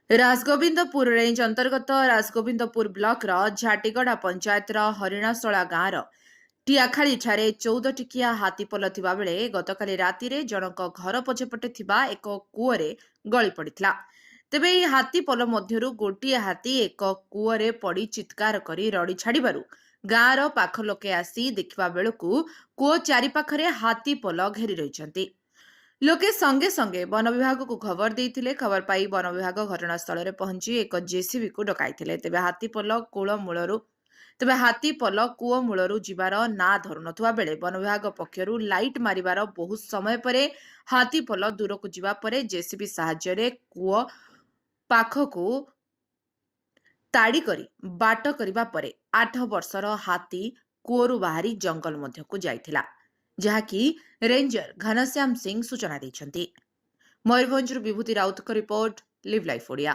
राजगोविंदपुर range अंतर्गत राजगोविंदपुर block झाटीगड़ा panchayat हरिणाशला गाँव टियाखाड़ी ठारे 14 टिकिया हाथीपल थिबा बेले गतकाली रातिरे जनक घर पछपटे थिबा एक कूअरे गली पड़िथिला। तेबे एही हाथीपल मध्यरु गोटिए हाथी एक कूअरे पड़ी चित्कार करी रड़ी छाड़िबारु गाँवर पाख लोके आसी देखिबा बेलकु कूओ चारिपाखरे हाथीपल घेरी रहिछन्ति। लोके संगे संगे वन विभाग को खबर देइथिले। खबर पाई वन विभाग घटनास्थल में पहुंची एक जेसीबी को डकाइथिले। तेबे हाथीपल कूओ मूलरू जीवार ना धरु नथुवा बेले वन विभाग पक्षरु लाइट मारिबार बहुत समय परे हाथीपल दूर को जीवा परे जेसीबी साहाय्य कूओ पाखकु ताड़ी करी बाट करिबा परे 8 वर्षर हाथी कूओरु बाहरी जंगल मध्यकु जाइथिला, जहाँकि रेंजर घनश्याम सिंह सूचना दैछन्ति। मयूरभंजରୁ ବିଭୂତି ରାଉତଙ୍କ ରିପୋର୍ଟ, लिव लाइफ ओडिया।